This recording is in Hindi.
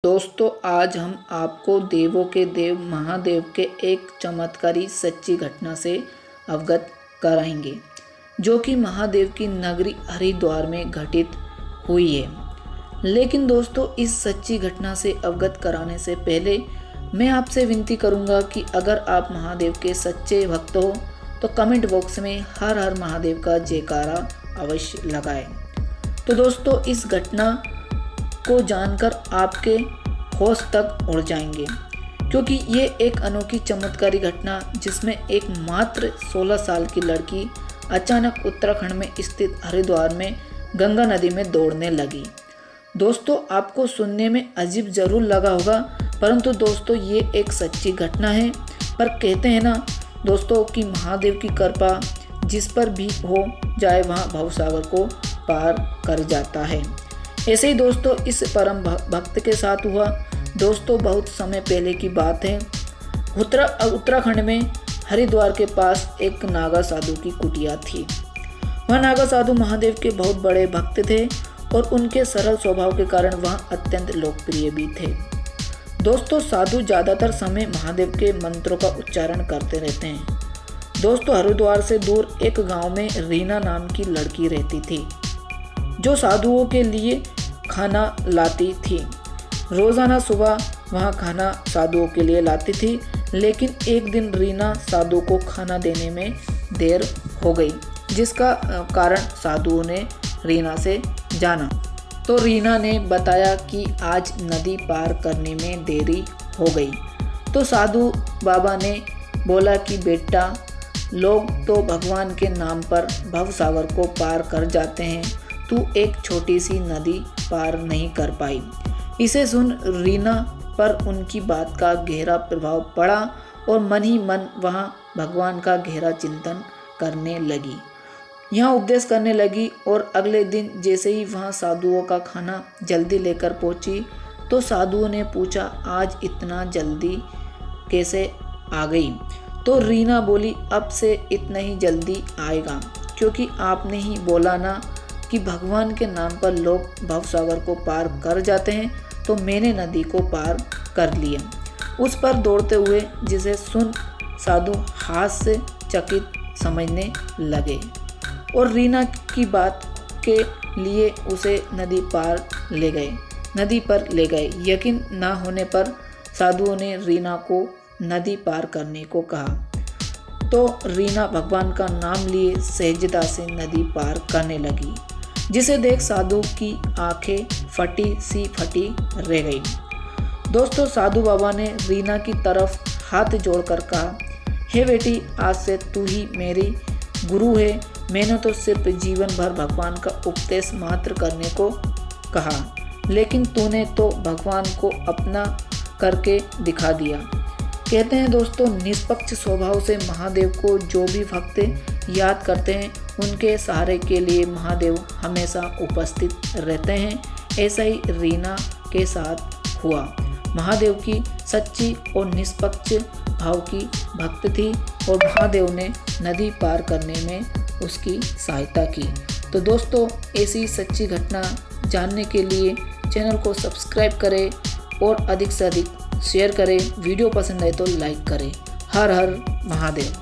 दोस्तों आज हम आपको देवों के देव महादेव के एक चमत्कारी सच्ची घटना से अवगत कराएंगे जो कि महादेव की नगरी हरिद्वार में घटित हुई है। लेकिन दोस्तों इस सच्ची घटना से अवगत कराने से पहले मैं आपसे विनती करूंगा कि अगर आप महादेव के सच्चे भक्त हो तो कमेंट बॉक्स में हर हर महादेव का जयकारा अवश्य लगाएं। तो दोस्तों इस घटना को जानकर आपके होश तक उड़ जाएंगे, क्योंकि ये एक अनोखी चमत्कारी घटना जिसमें एक मात्र 16 साल की लड़की अचानक उत्तराखंड में स्थित हरिद्वार में गंगा नदी में दौड़ने लगी। दोस्तों आपको सुनने में अजीब जरूर लगा होगा, परंतु दोस्तों ये एक सच्ची घटना है। पर कहते हैं ना दोस्तों कि महादेव की कृपा जिस पर भी हो जाए वहाँ भवसागर को पार कर जाता है। ऐसे ही दोस्तों इस परम भक्त के साथ हुआ। दोस्तों बहुत समय पहले की बात है। उत्तराखंड में हरिद्वार के पास एक नागा साधु की कुटिया थी। वह नागा साधु महादेव के बहुत बड़े भक्त थे और उनके सरल स्वभाव के कारण वह अत्यंत लोकप्रिय भी थे। दोस्तों साधु ज़्यादातर समय महादेव के मंत्रों का उच्चारण करते रहते हैं। दोस्तों हरिद्वार से दूर एक गांव में रीना नाम की लड़की रहती थी जो साधुओं के लिए खाना लाती थी। रोज़ाना सुबह वहाँ खाना साधुओं के लिए लाती थी, लेकिन एक दिन रीना साधु को खाना देने में देर हो गई, जिसका कारण साधुओं ने रीना से जाना। तो रीना ने बताया कि आज नदी पार करने में देरी हो गई। तो साधु बाबा ने बोला कि बेटा लोग तो भगवान के नाम पर भवसागर को पार कर जाते हैं, तू एक छोटी सी नदी पार नहीं कर पाई। इसे सुन रीना पर उनकी बात का गहरा प्रभाव पड़ा और मन ही मन वहाँ भगवान का गहरा चिंतन करने लगी, यहाँ उपदेश करने लगी। और अगले दिन जैसे ही वहाँ साधुओं का खाना जल्दी लेकर पहुँची तो साधुओं ने पूछा आज इतना जल्दी कैसे आ गई। तो रीना बोली अब से इतना ही जल्दी आएगा, क्योंकि आपने ही बोला ना कि भगवान के नाम पर लोग भवसागर को पार कर जाते हैं, तो मैंने नदी को पार कर लिया। उस पर दौड़ते हुए जिसे सुन साधु हाथ से चकित समझने लगे और रीना की बात के लिए उसे नदी पर ले गए। यकीन ना होने पर साधुओं ने रीना को नदी पार करने को कहा। तो रीना भगवान का नाम लिए सहजता से नदी पार करने लगी, जिसे देख साधु की आंखें फटी रह गई। दोस्तों साधु बाबा ने रीना की तरफ हाथ जोड़कर कहा, हे बेटी आज से तू ही मेरी गुरु है। मैंने तो सिर्फ जीवन भर भगवान का उपदेश मात्र करने को कहा, लेकिन तूने तो भगवान को अपना करके दिखा दिया। कहते हैं दोस्तों निष्पक्ष स्वभाव से महादेव को जो भी भक्त याद करते हैं उनके सहारे के लिए महादेव हमेशा उपस्थित रहते हैं। ऐसा ही रीना के साथ हुआ। महादेव की सच्ची और निष्पक्ष भाव की भक्त थी और महादेव ने नदी पार करने में उसकी सहायता की। तो दोस्तों ऐसी सच्ची घटना जानने के लिए चैनल को सब्सक्राइब करें और अधिक से अधिक शेयर करें। वीडियो पसंद आए तो लाइक करें। हर हर महादेव।